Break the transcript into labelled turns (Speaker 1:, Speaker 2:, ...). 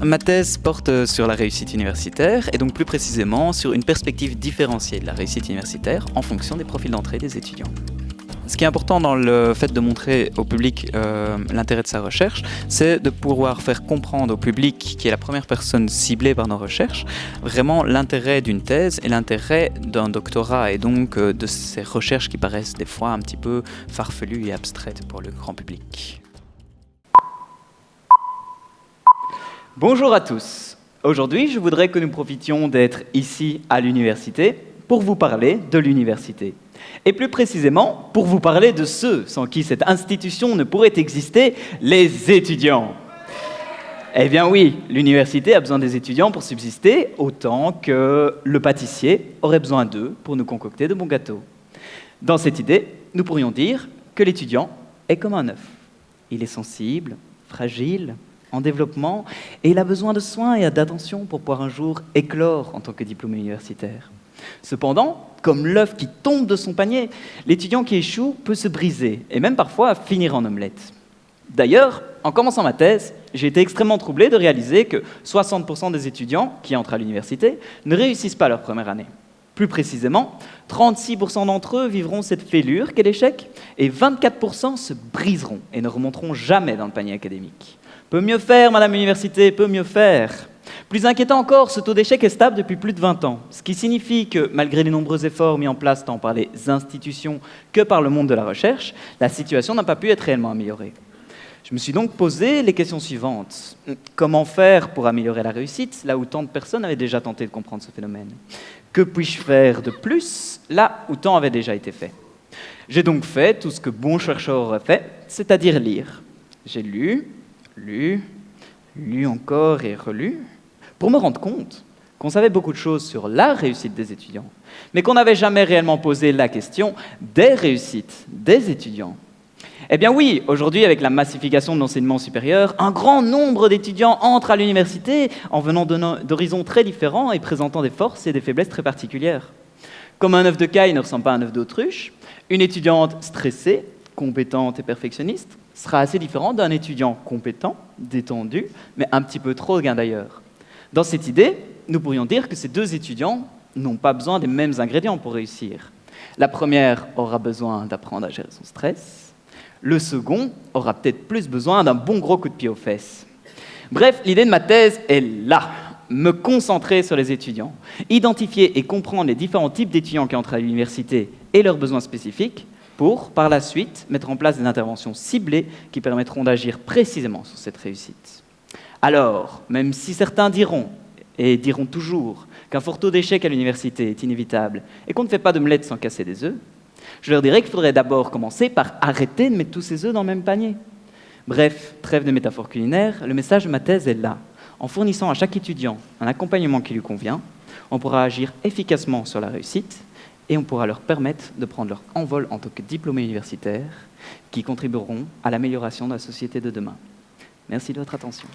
Speaker 1: Ma thèse porte sur la réussite universitaire et donc plus précisément sur une perspective différenciée de la réussite universitaire en fonction des profils d'entrée des étudiants. Ce qui est important dans le fait de montrer au public l'intérêt de sa recherche, c'est de pouvoir faire comprendre au public, qui est la première personne ciblée par nos recherches, vraiment l'intérêt d'une thèse et l'intérêt d'un doctorat et donc de ces recherches qui paraissent des fois un petit peu farfelues et abstraites pour le grand public. Bonjour à tous. Aujourd'hui, je voudrais que nous profitions d'être ici à l'université pour vous parler de l'université. Et plus précisément, pour vous parler de ceux sans qui cette institution ne pourrait exister, les étudiants. Eh bien oui, l'université a besoin des étudiants pour subsister, autant que le pâtissier aurait besoin d'eux pour nous concocter de bons gâteaux. Dans cette idée, nous pourrions dire que l'étudiant est comme un œuf. Il est sensible, fragile, en développement, et il a besoin de soins et d'attention pour pouvoir un jour éclore en tant que diplômé universitaire. Cependant, comme l'œuf qui tombe de son panier, l'étudiant qui échoue peut se briser, et même parfois finir en omelette. D'ailleurs, en commençant ma thèse, j'ai été extrêmement troublé de réaliser que 60% des étudiants qui entrent à l'université ne réussissent pas leur première année. Plus précisément, 36% d'entre eux vivront cette fêlure qu'est l'échec, et 24% se briseront et ne remonteront jamais dans le panier académique. Peut mieux faire, Madame l'Université, peut mieux faire. Plus inquiétant encore, ce taux d'échec est stable depuis plus de 20 ans, ce qui signifie que, malgré les nombreux efforts mis en place tant par les institutions que par le monde de la recherche, la situation n'a pas pu être réellement améliorée. Je me suis donc posé les questions suivantes. Comment faire pour améliorer la réussite, là où tant de personnes avaient déjà tenté de comprendre ce phénomène? Que puis-je faire de plus, là où tant avait déjà été fait? J'ai donc fait tout ce que bon chercheur aurait fait, c'est-à-dire lire. J'ai lu encore et relu, pour me rendre compte qu'on savait beaucoup de choses sur la réussite des étudiants, mais qu'on n'avait jamais réellement posé la question des réussites des étudiants. Eh bien oui, aujourd'hui, avec la massification de l'enseignement supérieur, un grand nombre d'étudiants entrent à l'université en venant d'horizons très différents et présentant des forces et des faiblesses très particulières. Comme un œuf de caille ne ressemble pas à un œuf d'autruche, une étudiante stressée, compétente et perfectionniste sera assez différente d'un étudiant compétent, détendu, mais un petit peu trop guindailleur. Dans cette idée, nous pourrions dire que ces deux étudiants n'ont pas besoin des mêmes ingrédients pour réussir. La première aura besoin d'apprendre à gérer son stress. Le second aura peut-être plus besoin d'un bon gros coup de pied aux fesses. Bref, l'idée de ma thèse est là. Me concentrer sur les étudiants, identifier et comprendre les différents types d'étudiants qui entrent à l'université et leurs besoins spécifiques, pour, par la suite, mettre en place des interventions ciblées qui permettront d'agir précisément sur cette réussite. Alors, même si certains diront, et diront toujours, qu'un fort taux d'échec à l'université est inévitable et qu'on ne fait pas d'omelette sans casser des œufs, je leur dirais qu'il faudrait d'abord commencer par arrêter de mettre tous ces œufs dans le même panier. Bref, trêve de métaphores culinaires, le message de ma thèse est là. En fournissant à chaque étudiant un accompagnement qui lui convient, on pourra agir efficacement sur la réussite et on pourra leur permettre de prendre leur envol en tant que diplômés universitaires qui contribueront à l'amélioration de la société de demain. Merci de votre attention.